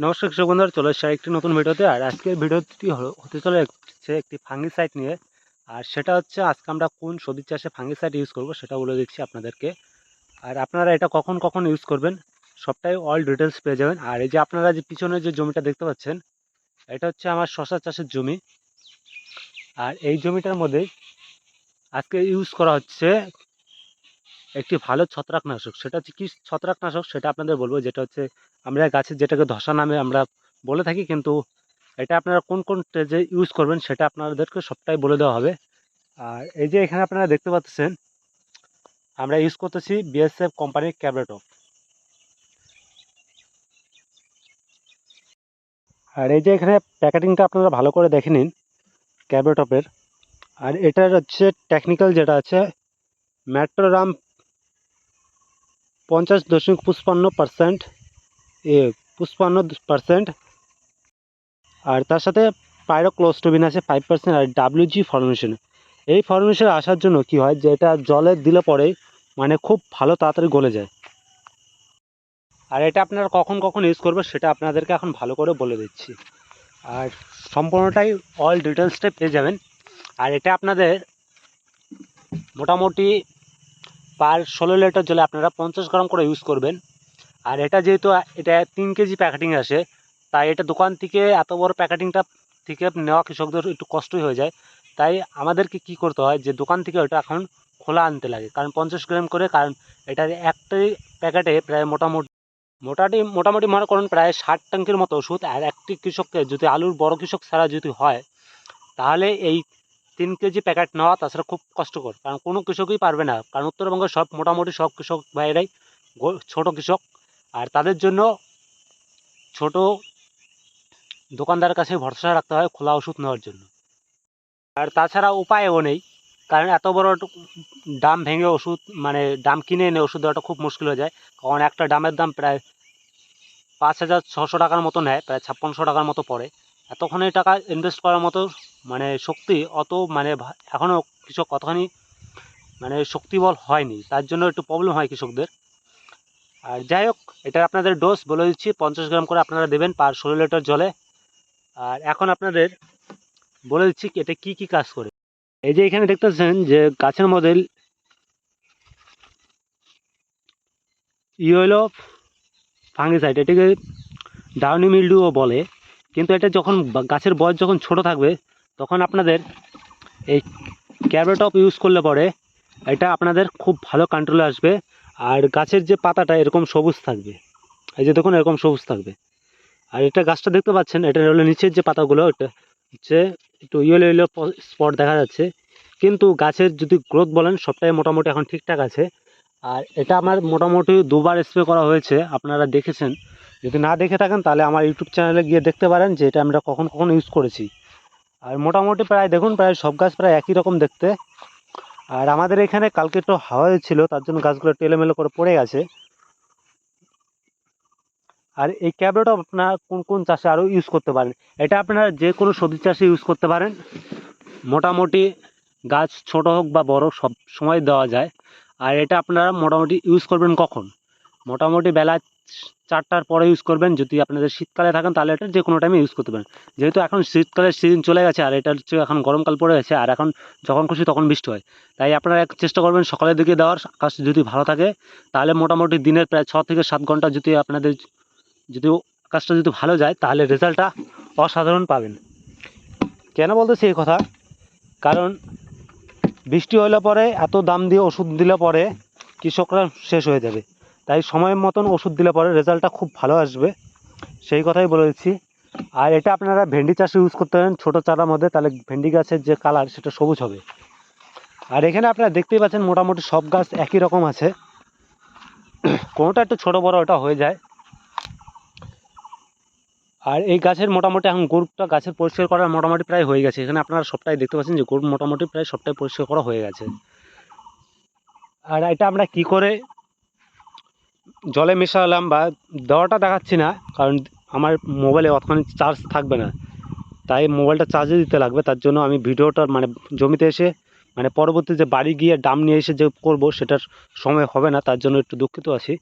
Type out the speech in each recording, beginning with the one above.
নমস্কার কৃষক বন্ধুরা, চলে এসেছে একটি নতুন ভিডিওতে। আর আজকের ভিডিওটি হতে চলেছে একটি ফাঙ্গিসাইড নিয়ে। আর সেটা হচ্ছে আজকে আমরা কোন সবজি চাষে ফাঙ্গিসাইড ইউজ করব সেটা বলে দিচ্ছি আপনাদেরকে। আর আপনারা এটা কখন কখন ইউজ করবেন সবটাই অল ডিটেলস পেয়ে যাবেন। আর এই যে আপনারা যে পিছনে যে জমিটা দেখতে পাচ্ছেন, এটা হচ্ছে আমার শশা চাষের জমি। আর এই জমিটার মধ্যে আজকে ইউজ করা হচ্ছে একটি ভালো ছত্রাকনাশক। সেটা হচ্ছে কি ছত্রাকনাশক সেটা আপনাদের বলবো, যেটা হচ্ছে আমরা গাছের যেটাকে ধসা নামে আমরা বলে থাকি, কিন্তু এটা আপনারা কোন কোন স্টেজে ইউজ করবেন সেটা আপনাদেরকে সবটাই বলে দেওয়া হবে। আর এই যে এখানে আপনারা দেখতে পাচ্ছেন আমরা ইউজ করতেছি বিএসএফ কোম্পানির ক্যাবরেটপ। আর এই যে এখানে প্যাকেটিংটা আপনারা ভালো করে দেখে নিন ক্যাবরেটপের। আর এটার হচ্ছে টেকনিক্যাল যেটা আছে ম্যাট্রোরাম 50.55% 55%। আর তার সাথে পাইরোক্লোস্টোবিন আছে 5%। আর WG ফর্মেশন, এই ফর্মেশন আসার জন্য কি হয় যে এটা জলে দিলে পরে মানে খুব ভালো তাড়াতাড়ি গলে যায়। আর এটা আপনারা কখন কখন ইউজ করবে সেটা আপনাদেরকে এখন ভালো করে বলে দিচ্ছি। আর সম্পূর্ণটাই অল ডিটেলসটাই পেয়ে যাবেন। আর এটা আপনাদের মোটামুটি পার 16 লিটার জলে আপনারা 50 গ্রাম করে ইউজ করবেন। আর এটা যেহেতু এটা 3 কেজি প্যাকেটিং আসে, তাই এটা দোকান থেকে এত বড় প্যাকেটিংটা থেকে নেওয়া কৃষকদের একটু কষ্টই হয়ে যায়। তাই আমাদেরকে কি করতে হয় যে দোকান থেকে ওটা এখন খোলা আনতে লাগে, কারণ 50 গ্রাম করে। কারণ এটার একটাই প্যাকেটে প্রায় মোটামুটি মনে করুন প্রায় 60 ট্যাঙ্কের মতো ওষুধ। আর একটি কৃষককে যদি আলুর বড় কৃষক ছাড়া যদি হয়, তাহলে এই 3 কেজি প্যাকেট নেওয়া তাছাড়া খুব কষ্টকর, কারণ কোনো কৃষকই পারবে না। কারণ উত্তরবঙ্গের মোটামুটি সব কৃষক ভাইয়েরাই ছোট কৃষক। আর তাদের জন্য ছোট দোকানদারের কাছে ভরসা রাখতে হয় খোলা ওষুধ নেওয়ার জন্য। আর তাছাড়া উপায়ও নেই, কারণ এত বড় ডাম ভেঙে ওষুধ মানে ডাম কিনে এনে ওষুধ দেওয়াটা খুব মুশকিল হয়ে যায়। কারণ একটা ডামের দাম প্রায় 5,600 টাকার মতো নেয়, প্রায় 5600 টাকার মতো পড়ে। এতখানি টাকা ইনভেস্ট করার মতো মানে শক্তি অত মানে এখনও কৃষক কতখানি মানে শক্তিবল হয়নি, তার জন্য একটু প্রবলেম হয় কৃষকদের। আর যাই হোক, এটা আপনাদের ডোজ বলে দিচ্ছি 50 গ্রাম করে আপনারা দেবেন পার 16 লিটার জলে। আর এখন আপনাদের বলে দিচ্ছি এটা কি কি কাজ করে। এই যে এখানে দেখতেছেন যে গাছের মধ্যে ইয়েলো ফাঙ্গিসাইড, এটাকে ডাউনি মিল্ডিউও বলে। কিন্তু এটা যখন গাছের বয়স যখন ছোট থাকবে তখন আপনাদের এই ক্যাবরেটপ ইউজ করলে পরে এটা আপনাদের খুব ভালো কন্ট্রোলে আসবে। আর গাছের যে পাতাটা এরকম সবুজ থাকবে, এই যে দেখুন এরকম সবুজ থাকবে। আর এটা গাছটা দেখতে পাচ্ছেন, এটা হলো নিচের যে পাতাগুলো, এটা হচ্ছে একটু ইয়েলো ইয়েলো স্পট দেখা যাচ্ছে। কিন্তু গাছের যদি গ্রোথ বলেন সবটাই মোটামুটি এখন ঠিকঠাক আছে। আর এটা আমার মোটামুটি 2বার স্প্রে করা হয়েছে, আপনারা দেখেছেন। যদি না দেখে থাকেন তাহলে আমার ইউটিউব চ্যানেলে গিয়ে দেখতে পারেন যে এটা আমরা কখন কখন ইউজ করেছি। আর মোটামুটি প্রায় দেখুন প্রায় সব গাছ প্রায় একই রকম দেখতে। আর আমাদের এখানে কালকে একটু হাওয়া ছিল, তার জন্য গাছগুলো টেলেমেলো করে পড়ে গেছে। আর এই ক্যাবরেটপ আপনারা কোন কোন চাষে আরও ইউজ করতে পারেন, এটা আপনারা যে কোনো সবজি চাষে ইউজ করতে পারেন। মোটামুটি গাছ ছোট হোক বা বড় সব সময় দেওয়া যায়। আর এটা আপনারা মোটামুটি ইউজ করবেন কখন, মোটামুটি বেলা 4টার পরে ইউজ করবেন। যদি আপনাদের শীতকালে থাকেন তাহলে এটা যে কোনো টাইমে ইউজ করতে পারেন। যেহেতু এখন শীতকালের সিজন চলে গেছে আর এটা হচ্ছে এখন গরমকাল পড়ে গেছে, আর এখন যখন খুশি তখন বৃষ্টি হয়। তাই আপনারা চেষ্টা করবেন সকালের দিকে দেওয়ার। আকাশ যদি ভালো থাকে তাহলে মোটামুটি দিনের প্রায় 6 থেকে 7 ঘন্টা যদি আপনাদের যদি আকাশটা যদি ভালো যায় তাহলে রেজাল্টটা অসাধারণ পাবেন। কেন বলতেছি এই কথা, কারণ বৃষ্টি হলে পরে এত দাম দিয়ে ওষুধ দিলে পরে কৃষকরা শেষ হয়ে যাবে। তাই সময় মতন ওষুধ দিলে পরে রেজাল্টটা খুব ভালো আসবে, সেই কথাই বলে দিচ্ছি। আর এটা আপনারা ভেন্ডি চাষে ইউজ করতে পারেন ছোটো চারার মধ্যে, তাহলে ভেন্ডি গাছের যে কালার সেটা সবুজ হবে। আর এখানে আপনারা দেখতেই পাচ্ছেন মোটামুটি সব গাছ একই রকম আছে, কোনোটা একটু ছোটো বড়ো ওটা হয়ে যায়। আর এই গাছের মোটামুটি এখন গোড়টা গাছের পরিষ্কার করা মোটামুটি প্রায় হয়ে গেছে। এখানে আপনারা সবটাই দেখতে পাচ্ছেন যে গোড় মোটামুটি প্রায় সবটাই পরিষ্কার করা হয়ে গেছে। আর এটা আমরা কি করে জলে মেশালাম বা দেওয়াটা দেখাচ্ছি না, কারণ আমার মোবাইলে অতখানি চার্জ থাকবে না, তাই মোবাইলটা চার্জে দিতে লাগবে। তার জন্য আমি ভিডিওটা মানে জমিতে এসে মানে পরবর্তী যে বাড়ি গিয়ে ডাম নিয়ে এসে যে করব সেটার সময় হবে না, তার জন্য একটু দুঃখিত আছি।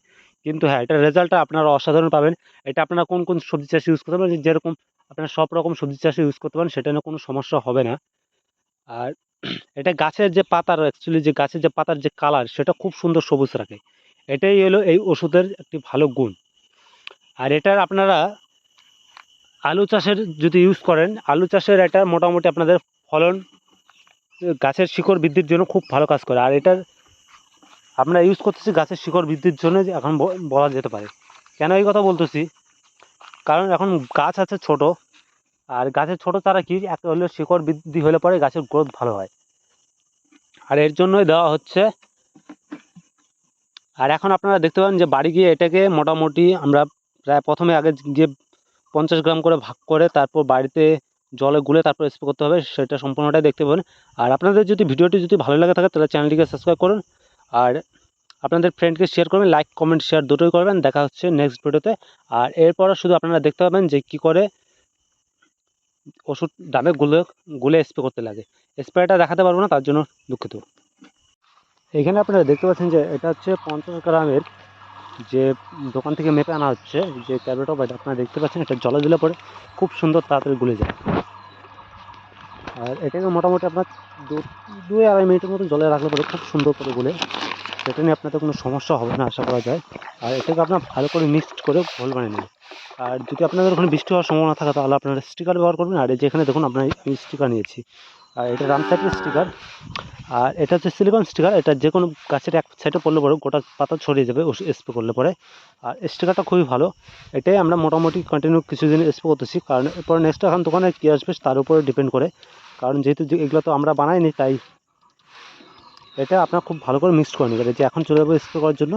কিন্তু হ্যাঁ, এটার রেজাল্টটা আপনারা অসাধারণ পাবেন। এটা আপনারা কোন কোন সবজি চাষে ইউজ করতে পারেন, যেরকম আপনারা সব রকম সবজি চাষে ইউজ করতে পারেন, সেটা নিয়ে কোনো সমস্যা হবে না। আর এটা গাছের যে পাতার অ্যাকচুয়ালি যে গাছের যে পাতার যে কালার সেটা খুব সুন্দর সবুজ রাখে। এটাই হলো এই ওষুধের একটি ভালো গুণ। আর এটার আপনারা আলু চাষের যদি ইউজ করেন, আলু চাষের এটা মোটামুটি আপনাদের ফলন গাছের শিকড় বৃদ্ধির জন্য খুব ভালো কাজ করে। আর এটার আমরা ইউজ করতেছি গাছের শিকড় বৃদ্ধির জন্য, যে এখন বলা যেতে পারে। কেন এই কথা বলতেছি, কারণ এখন গাছ আছে ছোট, আর গাছের ছোট চারা কি একটা হলে শিকড় বৃদ্ধি হলে পরে গাছের গ্রোথ ভালো হয়, আর এর জন্যই দেওয়া হচ্ছে। আর এখন আপনারা দেখতে পাবেন যে বাড়ি গিয়ে এটাকে মোটামুটি আমরা প্রায় প্রথমে আগে গিয়ে 50 গ্রাম করে ভাগ করে তারপর বাড়িতে জলে গুলে তারপর স্প্রে করতে হবে, সেটা সম্পূর্ণটাই দেখতে পাবেন। আর আপনাদের যদি ভিডিওটি যদি ভালো লাগে থাকে তাহলে চ্যানেলটিকে সাবস্ক্রাইব করুন, আর আপনাদের ফ্রেন্ডকে শেয়ার করবেন, লাইক কমেন্ট শেয়ার দুটোই করবেন। দেখা হচ্ছে নেক্সট ভিডিওতে। আর এরপর শুধু আপনারা দেখতে পাবেন যে কী করে ওষুধ ডাবে গুলে স্প্রে করতে লাগে। স্প্রেটা দেখাতে পারবো না, তার জন্য দুঃখিত। এখানে আপনারা দেখতে পাচ্ছেন যে এটা হচ্ছে 50 গ্রামের যে দোকান থেকে মেপে আনা হচ্ছে যে ট্যাবলেট অফ, এটা আপনারা দেখতে পাচ্ছেন এটা জলে দিলে পরে খুব সুন্দর তাড়াতাড়ি গুলে যায়। আর এটাকে মোটামুটি আপনার 2-2.5 মিনিটের মতো জলে রাখলে পরে খুব সুন্দর করে গুলে, সেটা নিয়ে আপনাদের কোনো সমস্যা হবে না আশা করা যায়। আর এটাকে আপনার ভালো করে মিক্সড করে ঘোল বানিয়ে নেবেন। আর যদি আপনাদের ওখানে বৃষ্টি হওয়ার সম্ভাবনা থাকে তাহলে আপনারা স্টিকার ব্যবহার করবেন। আর এই যেখানে দেখুন আপনার এই স্টিকার নিয়েছি, আর এটা রামসাইটের স্টিকার, আর এটা হচ্ছে সিলিকন স্টিকার। এটা যে কোনো গাছের এক সাইডে পড়লে পরে গোটা পাতা ছড়িয়ে যাবে স্প্রে করলে পরে। আর স্টিকারটা খুবই ভালো, এটাই আমরা মোটামুটি কন্টিনিউ কিছুদিন স্প্রে করতেছি। কারণ এরপরে নেক্সট এখন দোকানে কী আসবে তার উপরে ডিপেন্ড করে, কারণ যেহেতু এগুলো তো আমরা বানাইনি, তাই এটা আপনার খুব ভালো করে মিক্সড করে নেবেন। যে এখন চলে যাবো স্প্রে করার জন্য।